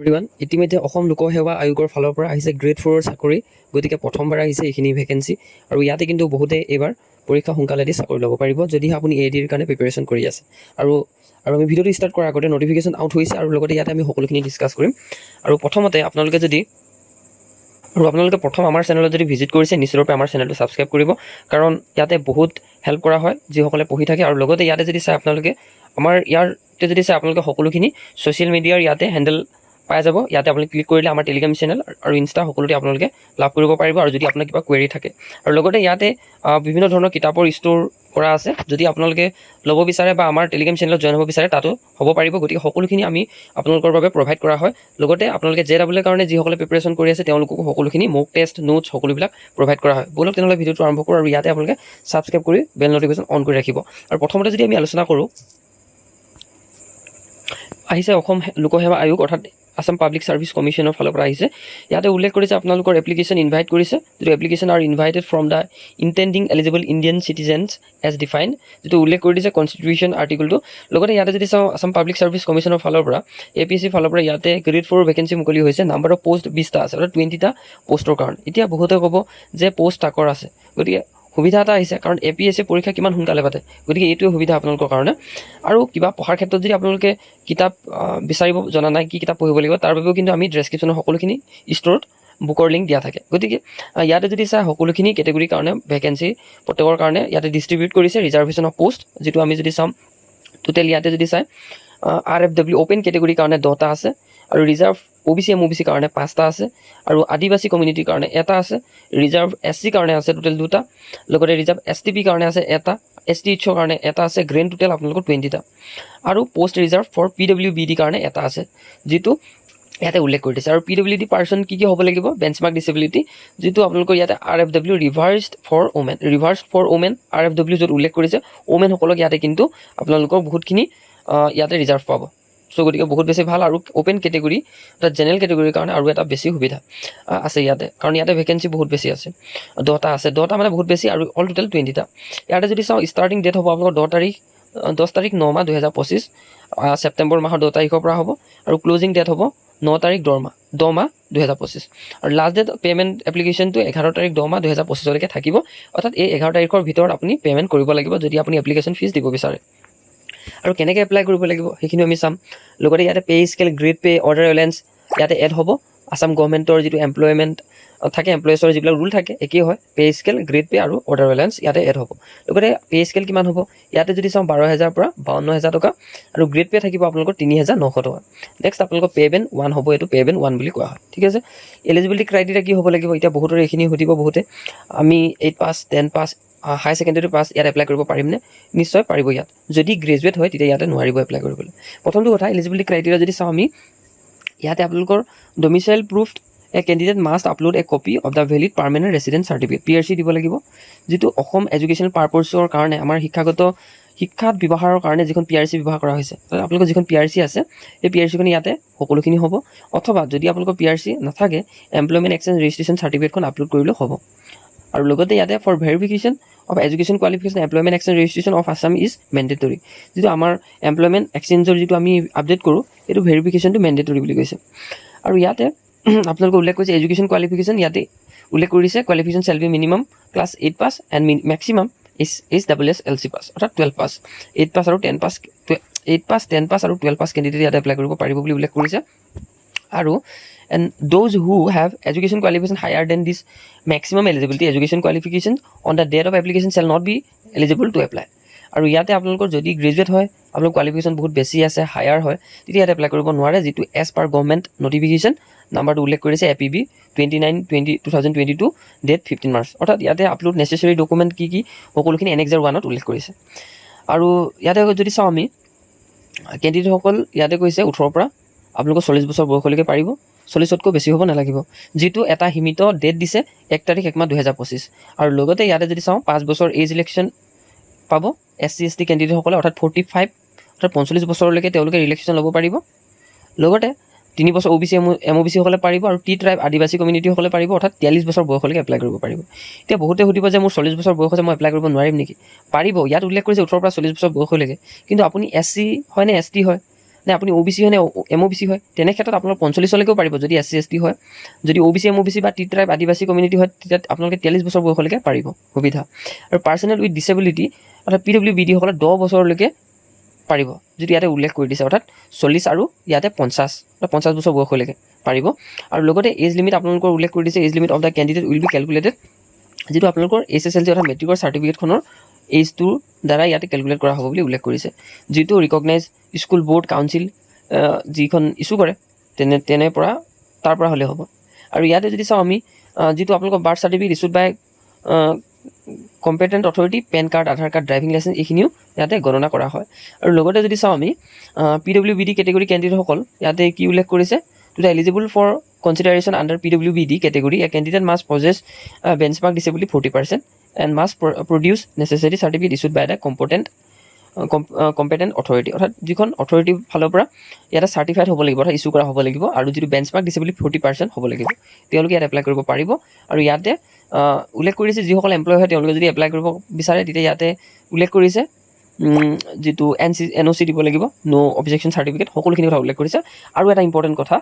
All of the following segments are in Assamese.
এভৰিৱান, ইতিমধ্যে অসম লোকসেৱা আয়োগৰ ফালৰ পৰা আহিছে গ্ৰেড 4ৰ চাকৰি। গতিকে প্ৰথমবাৰ আহিছে এইখিনি ভেকেঞ্চি আৰু ইয়াতে কিন্তু বহুতে এইবাৰ পৰীক্ষা সোনকালে দি চাকৰি ল'ব পাৰিব যদিহে আপুনি ADৰ কাৰণে প্ৰিপেৰেশ্যন কৰি আছে। আৰু আমি ভিডিঅ'টো ষ্টাৰ্ট কৰাৰ আগতে নটিফিকেশ্যন আউট হৈছে আৰু লগতে ইয়াতে আমি সকলোখিনি ডিছকাছ কৰিম। আৰু প্ৰথমতে আপোনালোকে প্ৰথম আমাৰ চেনেলত যদি ভিজিট কৰিছে নিশ্চিতৰূপে আমাৰ চেনেলটো ছাবস্ক্ৰাইব কৰিব, কাৰণ ইয়াতে বহুত হেল্প কৰা হয় যিসকলে পঢ়ি থাকে। আৰু লগতে ইয়াতে যদি চাই আপোনালোকে আপোনালোকে সকলোখিনি ছ'চিয়েল মিডিয়াৰ ইয়াতে হেণ্ডেল পাই যাব। ইয়াতে আপুনি ক্লিক কৰিলে আমাৰ টেলিগ্ৰাম চেনেল আৰু ইনষ্টা সকলোতে আপোনালোকে লাভ কৰিব পাৰিব আৰু যদি আপোনাৰ কিবা কুৱেৰি থাকে। আৰু লগতে ইয়াতে বিভিন্ন ধৰণৰ কিতাপৰ ষ্ট'ৰ কৰা আছে, যদি আপোনালোকে ল'ব বিচাৰে বা আমাৰ টেলিগ্ৰাম চেনেলত জইন হ'ব বিচাৰে তাতো হ'ব পাৰিব। গতিকে সকলোখিনি আমি আপোনালোকৰ বাবে প্ৰভাইড কৰা হয়। লগতে আপোনালোকে JEEৰ কাৰণে যিসকলে প্ৰিপেৰেশ্যন কৰি আছে তেওঁলোককো সকলোখিনি মক টেষ্ট নোটছ সকলোবিলাক প্ৰভাইড কৰা হয়। ব'লক তেনেহ'লে ভিডিঅ'টো আৰম্ভ কৰোঁ আৰু ইয়াতে আপোনালোকে ছাবস্ক্ৰাইব কৰি বেল নটিফিকেশ্যন অন কৰি ৰাখিব। আৰু প্ৰথমতে যদি আমি আলোচনা কৰোঁ, আহিছে অসম লোকসেৱা আয়োগ অৰ্থাৎ আসাম পাব্লিক ছাৰ্ভিচ কমিশ্যনৰ ফালৰ পৰা আহিছে। ইয়াতে উল্লেখ কৰিছে আপোনালোকৰ এপ্লিকেশ্যন ইনভাইট কৰিছে, যিটো application are invited from the intending eligible Indian citizens as define, যিটো উল্লেখ কৰি দিছে কনষ্টিটিউশ্যন আৰ্টিকলটো। লগতে ইয়াতে যদি চাওঁ আসাম পাব্লিক ছাৰ্ভিচ কমিশ্যনৰ ফালৰ পৰা APSC ফালৰ পৰা ইয়াতে গ্ৰেড 4 ভেকেঞ্চি মুকলি হৈছে। নাম্বাৰ অফ পোষ্ট 20টা আছে, অৰ্থাৎ 20টা পোষ্টৰ কাৰণে। এতিয়া বহুতে ক'ব যে পোষ্ট তাকৰ আছে, গতিকে সুবিধা এটা আহিছে, কাৰণ APSC পৰীক্ষা কিমান সোনকালে পাতে, গতিকে এইটোৱে সুবিধা আপোনালোকৰ কাৰণে। আৰু কিবা পঢ়াৰ ক্ষেত্ৰত যদি আপোনালোকে কিতাপ বিচাৰিব জনা নাই কি কিতাপ পঢ়িব লাগিব, তাৰ বাবেও কিন্তু আমি ডেছক্ৰিপশ্যনৰ সকলোখিনি ষ্ট'ৰত বুকৰ লিংক দিয়া থাকে। গতিকে ইয়াতে যদি চাই সকলোখিনি কেটেগৰীৰ কাৰণে ভেকেঞ্চি প্ৰত্যেকৰ কাৰণে ইয়াতে ডিষ্ট্ৰিবিউট কৰিছে। ৰিজাৰ্ভেশ্যন অফ পোষ্ট যিটো আমি যদি চাম টোটেল ইয়াতে যদি চাই RFW অ'পেন কেটেগৰীৰ কাৰণে 10টা আছে, আৰু ৰিজাৰ্ভ OBC MOBC কাৰণে 5টা আছে, আৰু আদিবাসী কমিউনিটিৰ কাৰণে 1টা আছে, ৰিজাৰ্ভ SC কাৰণে আছে টোটেল 2টা, লগতে ৰিজাৰ্ভ STP কাৰণে আছে 1টা, STHৰ কাৰণে 1টা আছে, গ্ৰেণ্ড টোটেল আপোনালোকৰ 20টা, আৰু পষ্ট ৰিজাৰ্ভ ফৰ PWBD কাৰণে 1টা আছে, যিটো ইয়াতে উল্লেখ কৰি দিছে। আৰু PWD পাৰ্চন কি হ'ব লাগিব, বেঞ্চমাৰ্ক ডিচেবিলিটি, যিটো আপোনালোকৰ ইয়াতে RFW ৰিভাৰ্ছড ফৰ ওমেন RFW য'ত উল্লেখ কৰিছে ওমেনসকলক ইয়াতে কিন্তু আপোনালোকৰ বহুতখিনি ইয়াতে ৰিজাৰ্ভ পাব। চ' গতিকে বহুত বেছি ভাল। আৰু অ'পেন কেটেগৰী অৰ্থাৎ জেনেৰেল কেটেগৰীৰ কাৰণে আৰু এটা বেছি সুবিধা আছে ইয়াতে, কাৰণ ইয়াতে ভেকেঞ্চি বহুত বেছি আছে, 10টা আছে, 10টা মানে বহুত বেছি, আৰু অল টোটেল 20টা। ইয়াতে যদি চাওঁ ষ্টাৰ্টিং ডেট হ'ব আপোনালোকৰ 10 তাৰিখ 9 মাহ 2025, ছেপ্টেম্বৰ মাহৰ 10 তাৰিখৰ পৰা হ'ব, আৰু ক্লজিং ডেট হ'ব 9 তাৰিখ 10 মাহ 2025, আৰু লাষ্ট ডেট পে'মেণ্ট এপ্লিকেশ্যনটো 11 তাৰিখ 10 মাহ 2025লৈকে থাকিব। অৰ্থাৎ এই 11 তাৰিখৰ ভিতৰত আপুনি পে'মেণ্ট কৰিব লাগিব যদি আপুনি এপ্লিকেশ্যন ফিজ দিব বিচাৰে। আৰু কেনেকৈ এপ্লাই কৰিব লাগিব সেইখিনি আমি চাম। লগতে ইয়াতে pay' scale, grade pay', order alliance ইয়াতে এড হ'ব। আসাম গভৰ্ণমেণ্টৰ যিটো এমপ্লয়মেণ্ট থাকে, এমপ্লয়িজৰ যিবিলাক ৰুল থাকে একেই হয়। পে' স্কেল, গ্ৰেড পে' আৰু অৰ্ডাৰ এলায়েন্স ইয়াতে এড হ'ব। লগতে পে' স্কেল কিমান হ'ব, ইয়াতে যদি চাওঁ 12,000 পৰা 52,000 টকা, আৰু গ্ৰেড পে' থাকিব আপোনালোকৰ 3,900 টকা। নেক্সট আপোনালোকৰ পে' বেন 1 হ'ব, এইটো পে' বেন 1 বুলি কোৱা হয়। ঠিক আছে। এলিজিবিলিটি ক্ৰাইটেৰিয়া কি হ'ব লাগিব, এতিয়া বহুতৰে এইখিনি সুধিব বহুতে, আমি 8 পাছ 10 পাছ হাই ছেকেণ্ডেৰী পাছ ইয়াত এপ্লাই কৰিব পাৰিমনে? নিশ্চয় পাৰিব। ইয়াত যদি গ্ৰেজুৱেট হয় তেতিয়া ইয়াতে নোৱাৰিব এপ্লাই কৰিবলৈ। প্ৰথমটো কথা, এলিজিবিলিটি ক্ৰাইটেৰিয়া যদি চাওঁ আমি, ইয়াতে আপোনালোকৰ domicile proofed a candidate must upload a copy of the valid permanent resident certificate, PRC দিব লাগিব, যিটো অসম এডুকেশ্যনেল পাৰ্পছৰ কাৰণে আমাৰ শিক্ষাত ব্যৱহাৰৰ কাৰণে যিখন PRC ব্যৱহাৰ কৰা হৈছে, আপোনালোকৰ যিখন PRC আছে সেই PRCখন ইয়াতে সকলোখিনি হ'ব। অথবা যদি আপোনালোকৰ PRC নাথাকে, এমপ্লয়মেণ্ট এক্সচেঞ্জ ৰেজিষ্ট্ৰেশ্যন চাৰ্টিফিকেটখন আপলোড কৰিলেও হ'ব। আৰু লগতে ইয়াতে for verification of education qualification employment exchange registration of Assam is mandatory, যিটো আমাৰ এমপ্লয়মেণ্ট এক্সচেঞ্জৰ যিটো আমি আপডেট কৰোঁ এইটো ভেৰিফিকেশ্যনটো মেণ্ডেটৰী বুলি কৈছে। আৰু ইয়াতে আপোনালোকে উল্লেখ কৰিছে এডুকেশ্যন কোৱালিফিকেশ্যন, ইয়াতে উল্লেখ কৰিছে qualification shall be minimum class 8 pass and maximum HSSLC pass, অৰ্থাৎ 12 পাছ। 8 পাছ আৰু 10 পাছ আৰু 12 পাছ কেণ্ডিডেট ইয়াতে এপ্লাই কৰিব পাৰিব বুলি উল্লেখ কৰিছে। আৰু and those who have education qualification higher than this maximum eligibility education qualification on the date of application shall not be eligible to apply. আৰু ইয়াতে আপোনালোকৰ যদি গ্ৰেজুৱেট হয়, আপোনালোকৰ কোৱালিফিকেশ্যন বহুত বেছি আছে, হায়াৰ হয়, তেতিয়া ইয়াতে এপ্লাই কৰিব নোৱাৰে, যিটো এজ পাৰ গভৰ্ণমেণ্ট নটিফিকেশ্যন নাম্বাৰটো উল্লেখ কৰিছে APB 29/2022 ডেট 15 মাৰ্চ। অৰ্থাৎ ইয়াতে আপলোড নেচেচাৰী ডকুমেণ্ট কি সকলোখিনি Annexure 1ত উল্লেখ কৰিছে। আৰু ইয়াতে যদি চাওঁ আমি কেণ্ডিডেটসকল ইয়াতে কৈছে 18 পৰা আপোনালোকৰ 40 বছৰ বয়সলৈকে পাৰিব, 40তকৈ বেছি হ'ব নালাগিব, যিটো এটা সীমিত ডেট দিছে 1 তাৰিখ 1 মাহ 2025। আৰু লগতে ইয়াতে যদি চাওঁ 5 বছৰ এজ ৰিলেক্সন পাব SC/ST কেণ্ডিডেটসকলে, অৰ্থাৎ 45 অৰ্থাৎ 45 বছৰলৈকে তেওঁলোকে ৰিলেক্সন ল'ব পাৰিব। লগতে 3 বছৰ OBC MOBC সকলে পাৰিব, আৰু টি ট্ৰাইব আদিবাসী কমিউনিটিসকলে পাৰিব, অৰ্থাৎ 43 বছৰ বয়সলৈকে এপ্লাই কৰিব পাৰিব। এতিয়া বহুতে সুধিব যে মোৰ 40 বছৰ বয়স হৈছে, মই এপ্লাই কৰিব নোৱাৰিম নেকি? পাৰিব, ইয়াত উল্লেখ কৰিছে 18 পৰা 40 বছৰ বয়সলৈকে, কিন্তু আপুনি SC হয় নে ST হয়, নে আপুনি OBC হয় নে MOBC হয়, তেনে ক্ষেত্ৰত আপোনালোক 45লৈকেও পাৰিব যদি SC ST হয়। যদি OBC MOBC বা টি ট্ৰাইব আদিবাসী কমিউনিটি হয় তেতিয়া আপোনালোকে 43 বছৰ বয়সলৈকে পাৰিব সুবিধা। আৰু পাৰ্চনেল উইথ ডিছেবিলিটি অৰ্থাৎ PWBD সকলে 10 বছৰলৈকে পাৰিব, যদি ইয়াতে উল্লেখ কৰি দিছে, অৰ্থাৎ 40 আৰু ইয়াতে 50 বছৰ বয়সলৈকে পাৰিব। আৰু লগতে এজ লিমিট আপোনালোকৰ উল্লেখ কৰি দিছে, age limit of the candidate will be calculated, যিটো আপোনালোকৰ SSLC অৰ্থাৎ মেট্ৰিকৰ চাৰ্টিফিকেটখনৰ এজটোৰ দ্বাৰা ইয়াতে কেলকুলেট কৰা হ'ব বুলি উল্লেখ কৰিছে, যিটো ৰিকগনাইজ স্কুল বোৰ্ড কাউন্সিল যিখন ইছ্যু কৰে তেনে পৰা তাৰ পৰা হ'লে হ'ব। আৰু ইয়াতে যদি চাওঁ আমি যিটো আপোনালোকৰ বাৰ্থ চাৰ্টিফিকেট ইছ্যুড বাই কম্পিটেণ্ট অথৰিটি, পেন কাৰ্ড, আধাৰ কাৰ্ড, ড্ৰাইভিং লাইচেঞ্চ এইখিনিও ইয়াতে গণনা কৰা হয়। আৰু লগতে যদি চাওঁ আমি PWBD কেটেগৰী কেণ্ডিডেটসকল ইয়াতে কি উল্লেখ কৰিছে, to the eligible for consideration under PWBD category, a candidate must possess benchmark disability 40% and must produce necessary certificate issued by the competent authority, অৰ্থাৎ যিখন অথৰিটি ফালৰ পৰা ইয়াতে চাৰ্টিফাইড হ'ব লাগিব, অৰ্থাৎ ইছ্যু কৰা হ'ব লাগিব, আৰু যিটো বেঞ্চমাৰ্ক ডিছেবিলিটি 40% হ'ব লাগিব, তেওঁলোকে ইয়াত এপ্লাই কৰিব পাৰিব। আৰু ইয়াতে উল্লেখ কৰিছে যিসকল এমপ্লয় হয় তেওঁলোকে যদি এপ্লাই কৰিব বিচাৰে তেতিয়া ইয়াতে উল্লেখ কৰিছে যিটো NOC দিব লাগিব, নো অবজেকশ্যন চাৰ্টিফিকেট, সকলোখিনি কথা উল্লেখ কৰিছে। আৰু এটা ইম্পৰ্টেণ্ট কথা,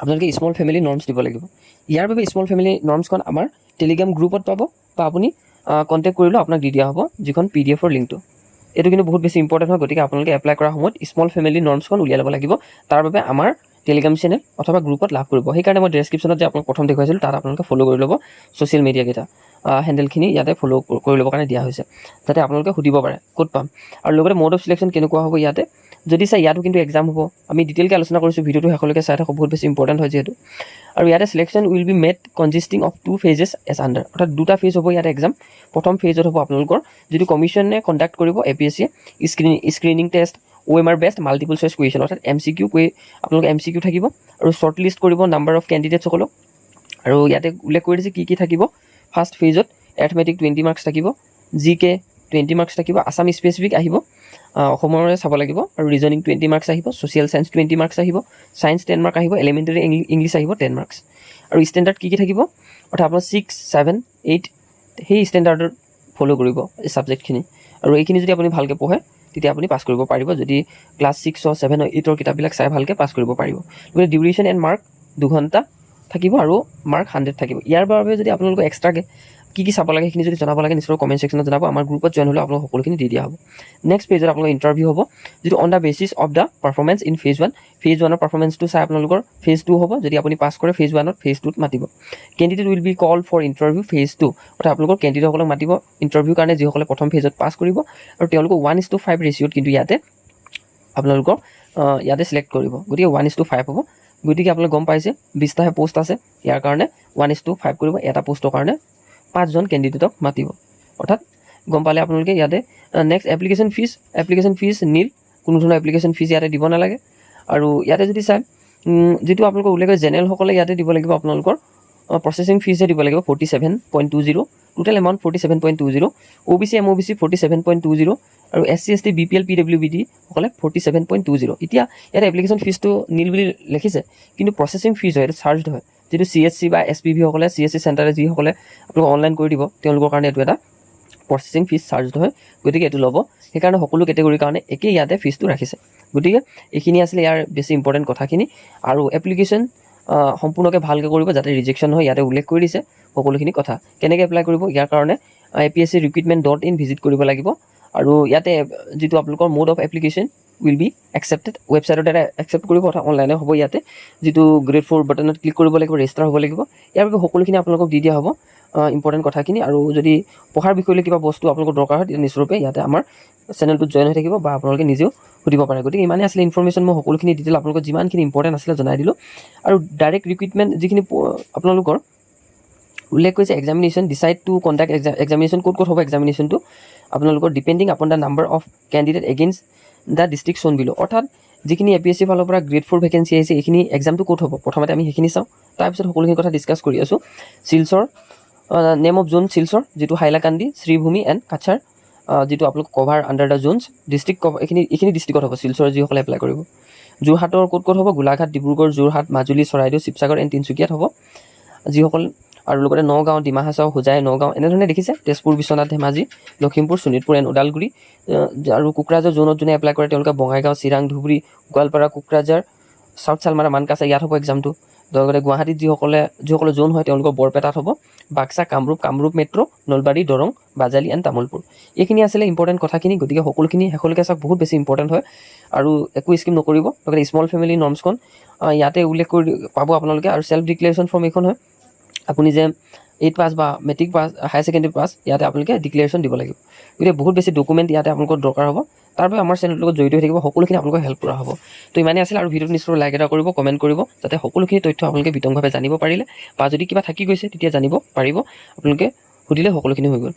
আপোনালোকে স্মল ফেমিলি নৰ্মছ দিব লাগিব। ইয়াৰ বাবে স্মল ফেমিলি নৰ্মছখন আমাৰ টেলিগ্ৰাম গ্ৰুপত পাব, বা আপুনি কণ্টেক্ট কৰিলেও আপোনাক দি দিয়া হ'ব যিখন PDF লিংকটো। এইটো কিন্তু বহুত বেছি ইম্পৰ্টেণ্ট হয়, গতিকে আপোনালোকে এপ্লাই কৰাৰ সময়ত স্মল ফেমিলি নৰ্মছখন উলিয়াই ল'ব লাগিব। তাৰ বাবে আমাৰ টেলিগ্ৰাম চেনেল অথবা গ্ৰুপত লাভ কৰিব। সেইকাৰণে মই ডেছক্ৰিপশ্যনত যে আপোনাক প্ৰথম দেখুৱাইছিলোঁ তাত আপোনালোকে ফ'ল' কৰি ল'ব, ছ'চিয়েল মিডিয়াকেইটা হেণ্ডেলখিনি ইয়াতে ফ'ল' কৰি ল'বৰ কাৰণে দিয়া হৈছে, যাতে আপোনালোকে সুধিব পাৰে ক'ত পাম। আৰু লগতে মোড অফ চিলেকশ্যন কেনেকুৱা হ'ব ইয়াতে যদি চাই, ইয়াতো কিন্তু এক্সাম হ'ব, আমি ডিটেইলকৈ আলোচনা কৰিছোঁ, ভিডিঅ'টো শেষলৈকে চাই থাকক, বহুত বেছি ইম্পৰ্টেণ্ট হয় যিহেতু। আৰু ইয়াতে selection will be made consisting of 2 phases as under, অৰ্থাৎ 2টা ফেজ হ'ব ইয়াতে এক্সাম। প্ৰথম ফেজত হ'ব আপোনালোকৰ যিটো কমিশ্যনে কণ্ডাক্ট কৰিব APSCয়ে screening test, OMR based, multiple choice question, অৰ্থাৎ MCQ আপোনালোকে MCQ থাকিব, আৰু শ্বৰ্ট লিষ্ট কৰিব নাম্বাৰ অফ কেণ্ডিডেটসকলক। আৰু ইয়াতে উল্লেখ কৰি দিছে কি থাকিব। ফাৰ্ষ্ট ফেজত এথমেটিক 20 মাৰ্কছ থাকিব, GK 20 মাৰ্কছ থাকিব, আছাম স্পেচিফিক আহিব, অসমৰে চাব লাগিব, আৰু ৰিজনিং 20 মাৰ্কছ আহিব, ছ'চিয়েল চায়েন্স 20 মাৰ্কছ আহিব, ছায়েন্স 10 মাৰ্ক আহিব, এলিমেণ্টাৰী ইংলিছ আহিব 10 মাৰ্কছ। আৰু ষ্টেণ্ডাৰ্ড কি থাকিব, অৰ্থাৎ আপোনাৰ 6, 7, 8 সেই ষ্টেণ্ডাৰ্ডত ফ'ল' কৰিব এই ছাবজেক্টখিনি। আৰু এইখিনি যদি আপুনি ভালকৈ পঢ়ে তেতিয়া আপুনি পাছ কৰিব পাৰিব, যদি ক্লাছ 6, 7, 8 কিতাপবিলাক চাই ভালকৈ পাছ কৰিব পাৰিব। গতিকে ডিউৰেশ্যন এণ্ড মাৰ্ক 2 ঘণ্টা থাকিব, আৰু মাৰ্ক 100 থাকিব। ইয়াৰ বাবে যদি আপোনালোকক এক্সট্ৰাকৈ কি চাব লাগে সেইখিনি যদি জনাব লাগে নিশ্চয় কমেণ্ট ছেকশ্যনত জনাব, আমাৰ গ্ৰুপত জইন হ'লে আপোনালোক সকলোখিনি দি দিয়া হ'ব। নেক্সট পেজত আপোনালোকৰ ইণ্টাৰভিউ হ'ব, যিটো on the basis of the performance in phase 1। Phase 1ৰ পাৰফৰ্মেঞ্চটো চাই আপোনালোকৰ ফেজ 2 হ'ব, যদি আপুনি পাছ কৰে ফেজ 1ত, ফেজ 2ত মাতিব। Candidate will be call for interview phase 2, অৰ্থাৎ আপোনালোকৰ কেণ্ডিডেটসকলক মাতিব ইণ্টাৰভিউৰ কাৰণে যিসকলে প্ৰথম ফেজত পাছ কৰিব, আৰু তেওঁলোকক 1:5 ৰেচিঅ'ত কিন্তু ইয়াতে আপোনালোকৰ ইয়াতে চিলেক্ট কৰিব, গতিকে 1:5 হ'ব। গতিকে আপোনালোকে গম পাইছে 20টাহে পোষ্ট আছে, ইয়াৰ কাৰণে 1:5 কৰিব, এটা পোষ্টৰ কাৰণে 5জন কেণ্ডিডেটক মাতিব, অৰ্থাৎ গম পালে আপোনালোকে। ইয়াতে নেক্সট এপ্লিকেশ্যন ফিজ নীল, কোনো ধৰণৰ এপ্লিকেশ্যন ফিজ ইয়াতে দিব নালাগে। আৰু ইয়াতে যদি চাই যিটো আপোনালোকৰ উল্লেখ কৰে জেনেৰেলসকলে ইয়াতে দিব লাগিব আপোনালোকৰ প্ৰচেছিং ফিজহে দিব লাগিব 47.20, টোটেল এমাউণ্ট 47.20, OBC MOBC 47.20, আৰু SC ST BPL PWBD সকলে 47.20। এতিয়া ইয়াতে এপ্লিকেশ্যন ফিজটো নীল বুলি লিখিছে, কিন্তু প্ৰচেছিং ফিজ হয়, এইটো চাৰ্জড হয়, যিটো CSC বা SPV সকলে CSC চেণ্টাৰে যিসকলে আপোনালোক অনলাইন কৰি দিব তেওঁলোকৰ কাৰণে এইটো এটা প্ৰচেছিং ফিজ চাৰ্জড হয়, গতিকে এইটো ল'ব। সেইকাৰণে সকলো কেটেগৰীৰ কাৰণে একেই ইয়াতে ফিজটো ৰাখিছে। গতিকে এইখিনি আছিলে ইয়াৰ বেছি ইম্পৰ্টেণ্ট কথাখিনি। আৰু এপ্লিকেশ্যন সম্পূৰ্ণকৈ ভালকৈ কৰিব যাতে ৰিজেকশ্যন হয়, ইয়াতে উল্লেখ কৰি দিছে সকলোখিনি কথা। কেনেকৈ এপ্লাই কৰিব ইয়াৰ কাৰণে APSC recruitment.in ভিজিট কৰিব লাগিব। আৰু ইয়াতে যিটো আপোনালোকৰ mode of application will be accepted, ৱেবছাইটৰ দ্বাৰা একচেপ্ট কৰিব, অৰ্থাৎ অনলাইনে হ'ব। ইয়াতে যিটো গ্ৰেড 4 বাটনত ক্লিক কৰিব লাগিব, ৰেজিষ্টাৰ হ'ব লাগিব। ইয়াৰ বাবে সকলোখিনি আপোনালোকক দি দিয়া হ'ব ইম্পৰ্টেণ্ট কথাখিনি। আৰু যদি পঢ়াৰ বিষয়লৈ কিবা বস্তু আপোনালোকৰ দৰকাৰ হয় তেতিয়া নিশ্চয়ৰূপে ইয়াতে আমাৰ চেনেলটোত জইন হৈ থাকিব, বা আপোনালোকে নিজেও সুধিব পাৰে। গতিকে ইমানেই আছিলে ইনফৰমেশ্যন, মই সকলোখিনি ডিটেইল আপোনালোকক যিমানখিনি ইম্পৰ্টেণ্ট আছিলে জনাই দিলোঁ। আৰু ডাইৰেক্ট ৰিক্ৰুইটমেণ্ট যিখিনি আপোনালোকৰ উল্লেখ কৰিছে examination decide to conduct examination ক'ত হ'ব এক্সামিনেশ্যনটো আপোনালোকৰ depending upon the number of candidate against the district shown below, অৰ্থাৎ যিখিনি APSC ফালৰ পৰা গ্ৰেড 4 ভেকেঞ্চি আহিছে এইখিনি এক্সামটো ক'ত হ'ব প্ৰথমতে আমি সেইখিনি চাওঁ, তাৰপিছত সকলোখিনি কথা ডিছকাছ কৰি আছোঁ। শিলচৰ নেম অফ জোন শিলচৰ, যিটো হাইলাকান্দি, শ্ৰীভূমি এণ্ড কাছাৰ, যিটো আপোনালোক cover under the Jones district এইখিনি ডিষ্ট্ৰিক্টত হ'ব শিলচৰ যিসকলে এপ্লাই কৰিব। যোৰহাটৰ ক'ত হ'ব গোলাঘাট, ডিব্ৰুগড়, যোৰহাট, মাজুলী, চৰাইদেউ, শিৱসাগৰ এণ্ড তিনিচুকীয়াত হ'ব। যিসকল আৰু লগতে নগাঁও, ডিমা হাছাও, হোজাই, নগাঁও এনেধৰণে দেখিছে। তেজপুৰ, বিশ্বনাথ, ধেমাজি, লখিমপুৰ, শোণিতপুৰ এণ্ড ওদালগুৰি। আৰু কোকৰাঝাৰ জোনত যোনে এপ্লাই কৰে তেওঁলোকে বঙাইগাঁও, চিৰাং, ধুবুৰী, গোৱালপাৰা, কোকৰাঝাৰ, চাউথ চালমাৰা, মানকাছা ইয়াত হ'ব এক্সামটো। লগতে গুৱাহাটীত যিসকলে জোন হয় তেওঁলোকৰ বৰপেটাত হ'ব, বাক্সা, কামৰূপ মেট্ৰ', নলবাৰী, দৰং, বাজালি এণ্ড তামুলপুৰ। এইখিনি আছিলে ইম্পৰ্টেণ্ট কথাখিনি, গতিকে সকলোখিনি শেষলৈকে চাওক, বহুত বেছি ইম্পৰ্টেণ্ট হয় আৰু একো স্কিম নকৰিব। লগতে স্মল ফেমিলি নৰ্মছখন ইয়াতে উল্লেখ কৰি পাব আপোনালোকে। আৰু চেল্ফ ডিক্লেৰেশ্যন ফৰ্ম এইখন হয়, আপুনি যে 8 পাছ বা matric pass, higher secondary pass, ইয়াতে আপোনালোকে ডিক্লেৰেশ্যন দিব লাগিব। গতিকে বহুত বেছি ডকুমেণ্ট ইয়াতে আপোনালোকৰ দৰকাৰ হ'ব। তাৰ বাবে আমাৰ চেনেলৰ লগত জড়িত হৈ থাকিব, সকলোখিনি আপোনালোকৰ হেল্প কৰা হ'ব। তো ইমানেই আছিল, আৰু ভিডিঅ'টো নিশ্চয় লাইক এটা কৰিব, কমেণ্ট কৰিব, যাতে সকলোখিনি তথ্য আপোনালোকে বিতংভাৱে জানিব পাৰিলে, বা যদি কিবা থাকি গৈছে তেতিয়া জানিব পাৰিব, আপোনালোকে সুধিলে সকলোখিনি হৈ গ'ল।